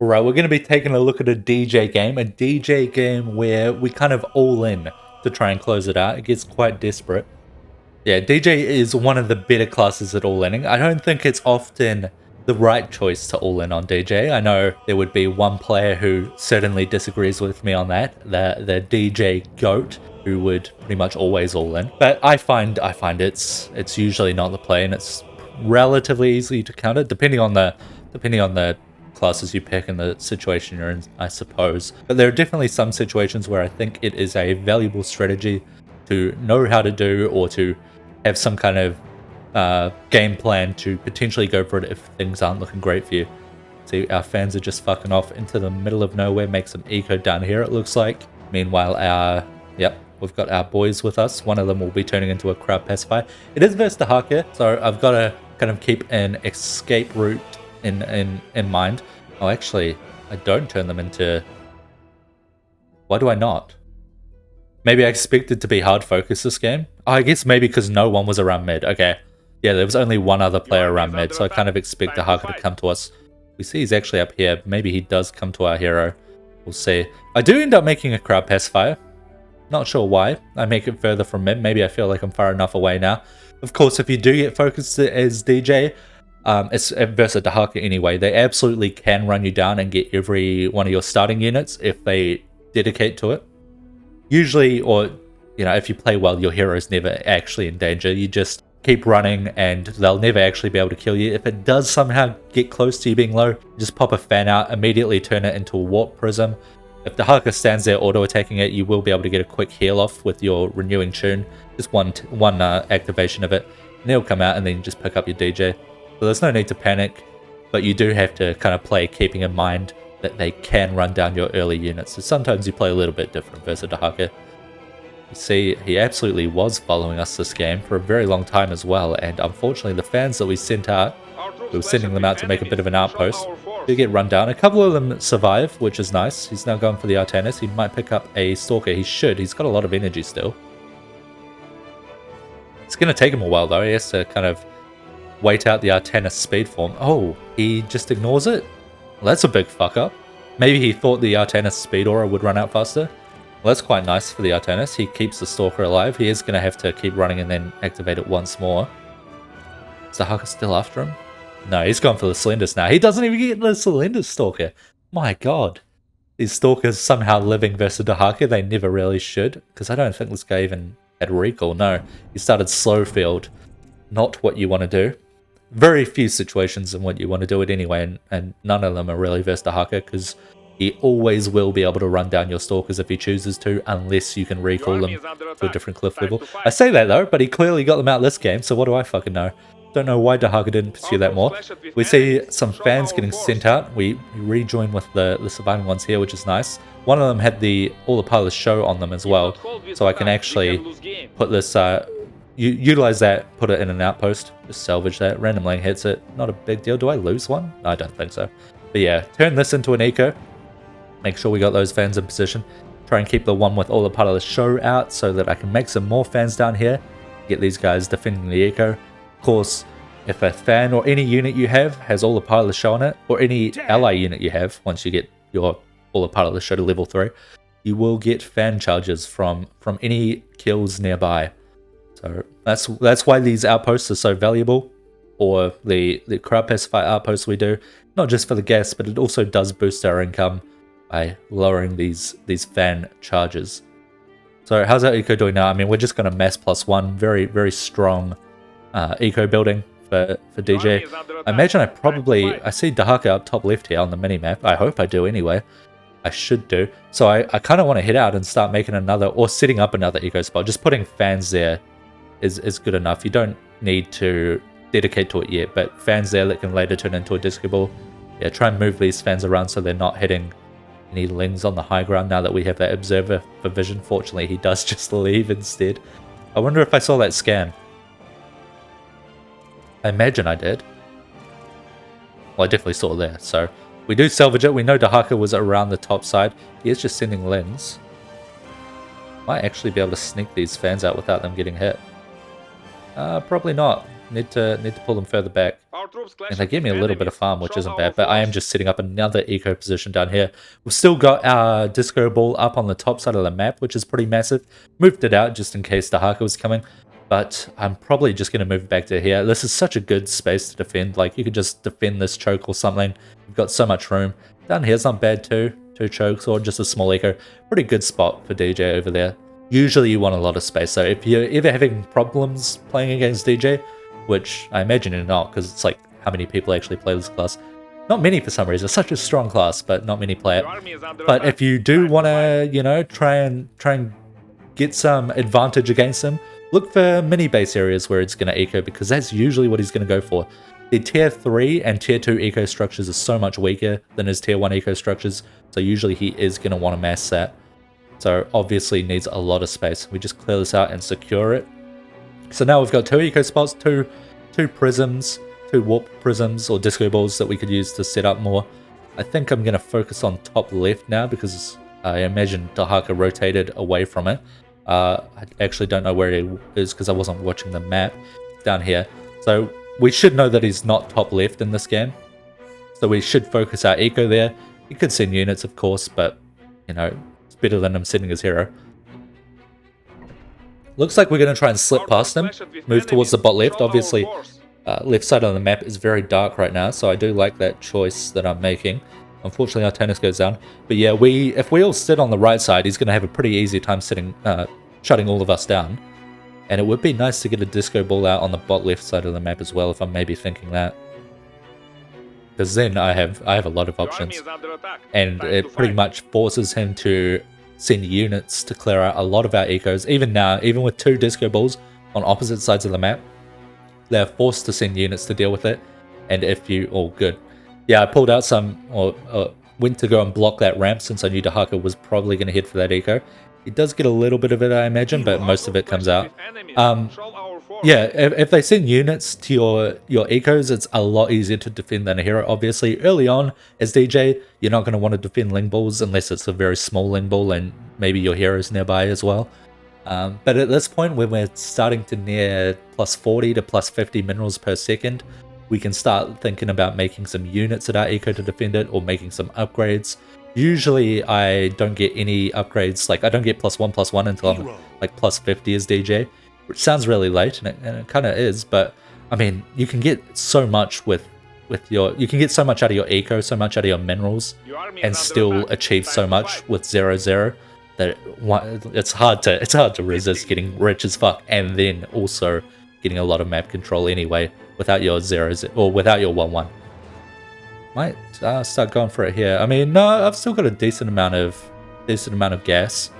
Right, we're going to be taking a look at a DJ game where we kind of all in to try and close it out. It gets quite desperate. Yeah, DJ is one of the better classes at all-inning. I don't think it's often the right choice to all-in on DJ. I know there would be one player who certainly disagrees with me on that, the DJ GOAT, who would pretty much always all-in. But I find it's usually not the play, and it's relatively easy to counter depending on the classes you pick and the situation you're in, I suppose. But there are definitely some situations where I think it is a valuable strategy to know how to do, or to have some kind of game plan to potentially go for it if things aren't looking great for you. See, our fans are just fucking off into the middle of nowhere, make some eco down here it looks like. Meanwhile, we've got our boys with us. One of them will be turning into a crowd pacifier. It is versus the Haka, so I've got to kind of keep an escape route in mind. Oh, actually, I don't turn them into... Why do I not? Maybe I expected to be hard focus this game. Oh, I guess maybe because no one was around mid. Okay. Yeah, there was only one other player around mid, so I kind of expect the Haka to come to us. We see he's actually up here. Maybe he does come to our hero. We'll see. I do end up making a crowd pacifier. Not sure why. I make it further from mid. Maybe I feel like I'm far enough away now. Of course, if you do get focused as DJ, it's versus the Haka anyway. They absolutely can run you down and get every one of your starting units if they dedicate to it. Usually, or if you play well, your hero's never actually in danger. You just keep running and they'll never actually be able to kill you. If it does somehow get close to you being low, just pop a fan out, immediately turn it into a warp prism. If the Haka stands there auto-attacking it, you will be able to get a quick heal off with your renewing tune. Just one activation of it, and it'll come out, and then you just pick up your DJ. So there's no need to panic, but you do have to kind of play keeping in mind that they can run down your early units. So sometimes you play a little bit different versus the Haka. You see, he absolutely was following us this game for a very long time as well, and unfortunately the fans that we sent out, we were sending them out to make a bit of an outpost, do get run down. A couple of them survive, which is nice. He's now going for the Artanis. He might pick up a Stalker. He should. He's got a lot of energy still. It's going to take him a while though. He has to kind of wait out the Artanis speed form. Oh, he just ignores it? Well, that's a big fuck up. Maybe he thought the Artanis speed aura would run out faster. Well, that's quite nice for the Artanis. He keeps the Stalker alive. He is going to have to keep running and then activate it once more. Is the Haka still after him? No, he's gone for the Slenders now. He doesn't even get the Slender Stalker. My god. These Stalkers somehow living versus the Haka. They never really should. Because I don't think this guy even had recall. No, he started slow field. Not what you want to do. Very few situations in what you want to do it anyway, and none of them are really versus the Haka, because he always will be able to run down your Stalkers if he chooses to, unless you can recall them to a different cliff level. I say that though, but he clearly got them out this game, so what do I fucking know? Don't know why Dahaka didn't pursue that more. We see some fans getting sent out. We rejoin with the surviving ones here, which is nice. One of them had all the Pilot's Show on them as well, so I can actually put this, utilize that, put it in an outpost, just salvage that, randomly hits it. Not a big deal. Do I lose one? No, I don't think so. But yeah, turn this into an eco. Make sure we got those fans in position. Try and keep the one with all the Pilot's Show out so that I can make some more fans down here. Get these guys defending the eco. Of course, if a fan or any unit you have has all the Pilot's Show on it, or any ally unit you have, once you get all the Pilot's Show to level 3, you will get fan charges from any kills nearby. So that's why these outposts are so valuable, or the crowd pacifier outposts we do, not just for the gas, but it also does boost our income by lowering these fan charges. So how's our eco doing now? I mean, we're just going to mass +1, very, very strong eco building for DJ. I imagine I see Dahaka up top left here on the minimap. I hope I do anyway. I should do. So I kind of want to head out and start making another, or setting up another eco spot. Just putting fans there is good enough. You don't need to dedicate to it yet, but fans there that can later turn into a disco ball. Yeah, try and move these fans around so they're not hitting any lings on the high ground now that we have that observer for vision. Fortunately, he does just leave instead. I wonder if I saw that scan. I imagine I did. Well, I definitely saw it there. So we do salvage it. We know Dahaka was around the top side. He is just sending lings. Might actually be able to sneak these fans out without them getting hit. Probably not. Need to pull them further back. And they give me a little bit of farm, which isn't bad, but I am just setting up another eco position down here. We've still got our disco ball up on the top side of the map, which is pretty massive. Moved it out just in case the Haka was coming, but I'm probably just going to move back to here. This is such a good space to defend. Like, you could just defend this choke or something. We've got so much room. Down here's not bad too. 2 chokes or just a small eco. Pretty good spot for DJ over there. Usually you want a lot of space, so if you're ever having problems playing against DJ, which I imagine you're not, because it's like how many people actually play this class. Not many for some reason. It's such a strong class, but not many play it. But if you do want to, you know, try and get some advantage against him, look for mini base areas where it's going to eco, because that's usually what he's going to go for. The tier 3 and tier 2 eco structures are so much weaker than his tier 1 eco structures, so usually he is going to want to mass that. So obviously needs a lot of space. We just clear this out and secure it. So now we've got 2 eco spots, two prisms, 2 warp prisms or disco balls that we could use to set up more. I think I'm going to focus on top left now because I imagine Dahaka rotated away from it. I actually don't know where he is because I wasn't watching the map down here. So we should know that he's not top left in this game. So we should focus our eco there. He could send units, of course, but, you know, it's better than him sending his hero. Looks like we're going to try and slip past him, move towards the bot left. Obviously, left side of the map is very dark right now, so I do like that choice that I'm making. Unfortunately, our tennis goes down. But yeah, if we all sit on the right side, he's going to have a pretty easy time shutting all of us down. And it would be nice to get a disco ball out on the bot left side of the map as well, if I'm maybe thinking that. Because then I have a lot of options. And it pretty much forces him to send units to clear out a lot of our ecos. Even now, even with 2 disco balls on opposite sides of the map, they're forced to send units to deal with it. And if you... Oh, good. Yeah, I pulled out some... or went to go and block that ramp since I knew Dahaka was probably going to head for that eco. He does get a little bit of it, I imagine, but most of it comes out. Yeah, if they send units to your ecos, it's a lot easier to defend than a hero, obviously. Early on, as DJ, you're not going to want to defend ling balls unless it's a very small ling ball and maybe your hero's nearby as well. But at this point, when we're starting to near plus 40 to plus 50 minerals per second, we can start thinking about making some units at our eco to defend it, or making some upgrades. Usually I don't get any upgrades, like I don't get +1/+1 until I'm like plus 50 as DJ, which sounds really late, and it kind of is, but I mean, you can get so much with you can get so much out of your eco, so much out of your minerals, and still achieve so much with 0/0 that it's hard to resist getting rich as fuck, and then also getting a lot of map control anyway without your 0/0 or without your 1/1. Might start going for it here. I mean, no, I've still got a decent amount of gas,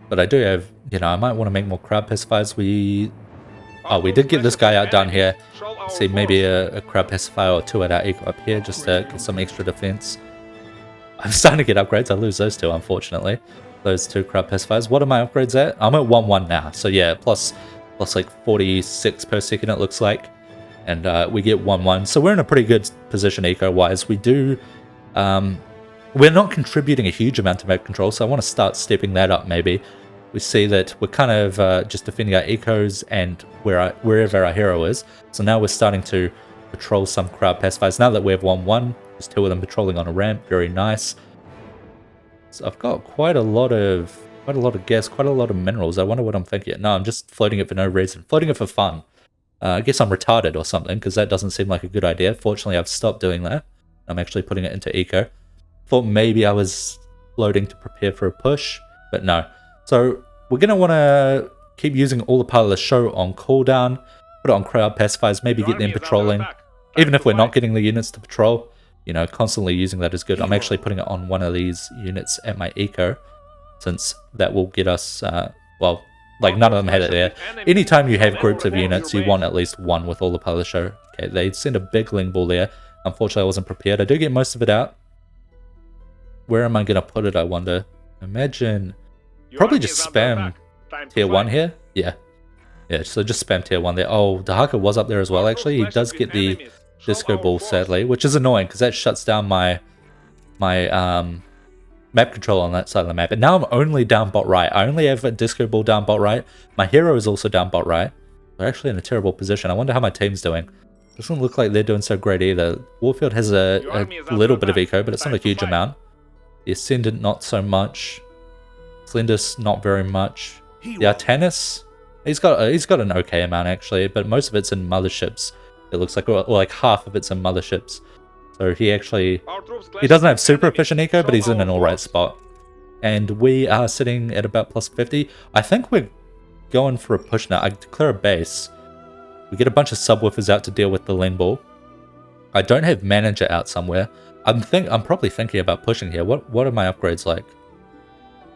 but I do have, you know, I might want to make more crowd pacifiers. We did get this guy out down here. Let's see, maybe a crowd pacifier or 2 at our eco up here just to get some extra defense. I'm starting to get upgrades. I lose those 2, unfortunately. Those 2 crowd pacifiers. What are my upgrades at? I'm at 1/1 now. So yeah, plus like 46 per second it looks like. And we get 1/1. So we're in a pretty good position eco-wise. We do... we're not contributing a huge amount to map control, so I want to start stepping that up maybe. We see that we're kind of just defending our ecos and wherever our hero is. So now we're starting to patrol some crowd pacifiers. Now that we have 1/1, there's 2 of them patrolling on a ramp. Very nice. So I've got quite a lot of gas, quite a lot of minerals. I wonder what I'm thinking. No, I'm just floating it for no reason. Floating it for fun. I guess I'm retarded or something, because that doesn't seem like a good idea. Fortunately, I've stopped doing that. I'm actually putting it into eco. Thought maybe I was loading to prepare for a push, but no. So we're going to want to keep using all the part of the show on cooldown, put it on crowd pacifiers, maybe get them patrolling. Even if we're not getting the units to patrol, you know, constantly using that is good. I'm actually putting it on one of these units at my eco, since that will get us, well... Like, none of them had it there. Anytime you have groups of units, you want at least 1 with all the part of the show. Okay, they send a big ling ball there. Unfortunately, I wasn't prepared. I do get most of it out. Where am I going to put it, I wonder? Imagine... Probably just spam tier 1 here. Yeah. Yeah, so just spam tier 1 there. Oh, Dahaka was up there as well, actually. He does get the disco ball, sadly, which is annoying, because that shuts down my map control on that side of the map. And now I'm only down bot right. I only have a disco ball down bot right. My hero is also down bot right. They're actually in a terrible position. I wonder how my team's doing. Doesn't look like they're doing so great either. Warfield has a little bit of eco, but it's not a huge amount. The Ascendant, not so much. Slendus, not very much. The Artanis, he's got an okay amount actually, but most of it's in motherships. It looks like, or like half of it's in motherships. So he doesn't have super efficient eco, but he's in an alright spot. And we are sitting at about plus 50. I think we're going for a push now. I declare a base. We get a bunch of subwoofers out to deal with the lane ball. I don't have manager out somewhere. I'm probably thinking about pushing here. What are my upgrades like?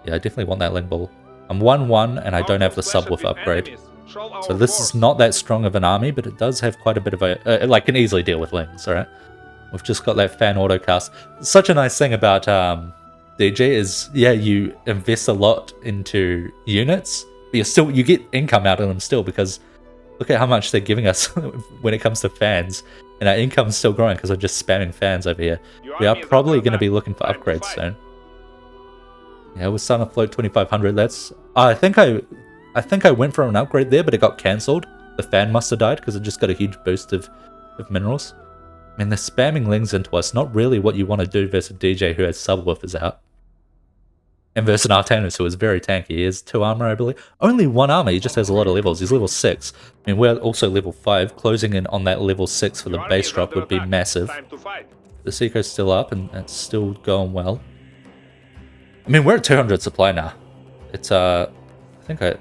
Yeah, I definitely want that lane ball. I'm 1-1 and I don't have the subwoofer upgrade. So this is not that strong of an army, but it does have quite a bit of a like can easily deal with lings, alright? We've just got that fan autocast. Such a nice thing about DJ is, yeah, you invest a lot into units, but you get income out of them still, because look at how much they're giving us when it comes to fans, and our income's still growing because we're just spamming fans over here. We are probably going to be looking for upgrades soon. Yeah, we're starting to float 2500. That's I think I went for an upgrade there, but it got cancelled. The fan must have died because it just got a huge boost of minerals. I mean, they're spamming lings into us. Not really what you want to do versus DJ who has subwoofers out. And versus an Artanis who is very tanky. He has 2 armor, I believe. Only 1 armor, he just has a lot of levels. He's level 6. I mean, we're also level 5. Closing in on that level 6 for the base drop would be massive. The Seeker's still up and it's still going well. I mean, we're at 200 supply now. It's, I think I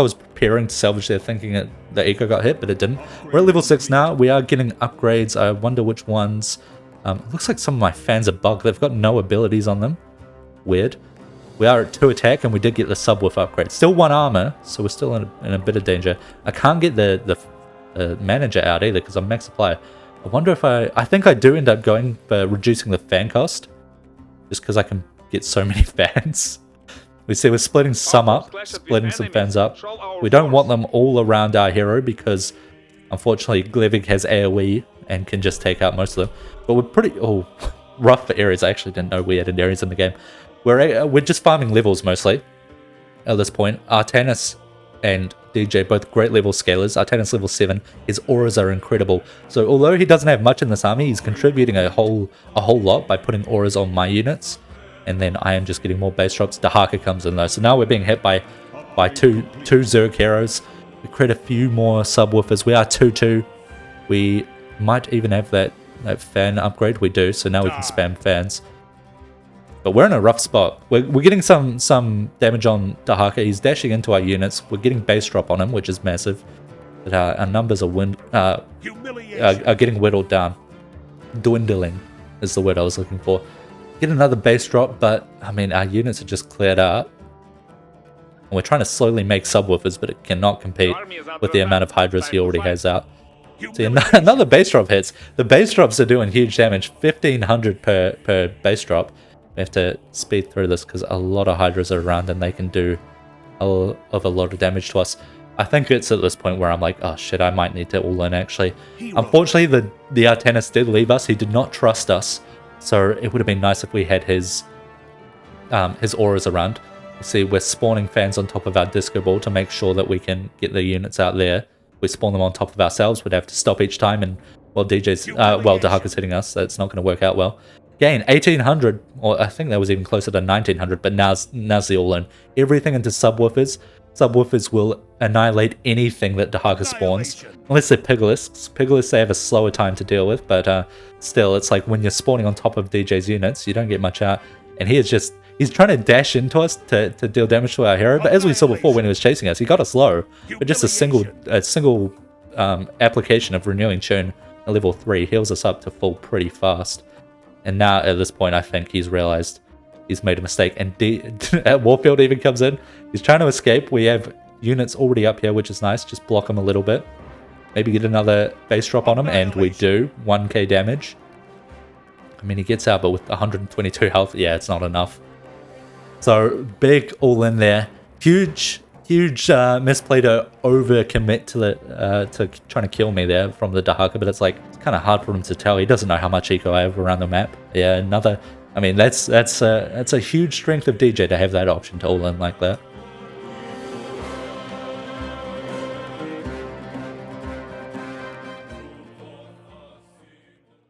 was preparing to salvage there thinking that the eco got hit, but it didn't. We're at level 6 now. We are getting upgrades. I wonder which ones. It looks like some of my fans are bugged. They've got no abilities on them. Weird. We are at 2 attack and we did get the subwoofer upgrade. Still 1 armor, so we're still in a bit of danger. I can't get the manager out either because I'm max supply. I wonder if I think I do end up going for reducing the fan cost. Just because I can get so many fans. We see we're splitting some up, splitting some fans up. We don't want them all around our hero because unfortunately Glevig has AoE and can just take out most of them. But we're pretty rough for areas. I actually didn't know we had areas in the game. We're just farming levels mostly at this point. Artanis and DJ, both great level scalers. Artanis level 7, his auras are incredible. So although he doesn't have much in this army, he's contributing a whole lot by putting auras on my units. And then I am just getting more base drops. Dahaka comes in though. So now we're being hit by two Zerg heroes. We create a few more subwoofers. We are 2-2. We might even have that fan upgrade. We do, so now we can spam fans. But we're in a rough spot. We're getting some damage on Dahaka. He's dashing into our units. We're getting base drop on him, which is massive. But our numbers are getting whittled down. Dwindling is the word I was looking for. Get another base drop, but I mean our units are just cleared out. And we're trying to slowly make subwoofers, but it cannot compete with the amount of hydras he already has out. See, another base drop hits. The base drops are doing huge damage. 1500 per base drop. We have to speed through this because a lot of hydras are around and they can do a lot of damage to us. I think it's at this point where I'm like, oh shit, I might need to all in actually. Unfortunately, the Artanis did leave us. He did not trust us. So it would have been nice if we had his auras around. You see, we're spawning fans on top of our disco ball to make sure that we can get the units out there. We spawn them on top of ourselves. We'd have to stop each time, and Dahaka's hitting us. That's not going to work out well. Gain 1800, or I think that was even closer to 1900. But now's the all-in. Everything into subwoofers. Subwoofers will annihilate anything that Dahaka spawns. Unless they're Piglets. Piglets they have a slower time to deal with, but still, it's like when you're spawning on top of DJ's units, you don't get much out. And he's trying to dash into us to deal damage to our hero, but as we saw before when he was chasing us, he got us low. But just a single application of Renewing Tune at level 3 heals us up to full pretty fast. And now at this point, I think he's realized he's made a mistake, and Warfield even comes in. He's trying to escape. We have units already up here, which is nice. Just block him a little bit. Maybe get another base drop on him, and we do. 1k damage. I mean, he gets out, but with 122 health, yeah, it's not enough. So, big all in there. Huge misplay to overcommit to trying to kill me there from the Dahaka, but it's kind of hard for him to tell. He doesn't know how much eco I have around the map. Yeah, I mean, that's a huge strength of DJ to have that option to all in like that.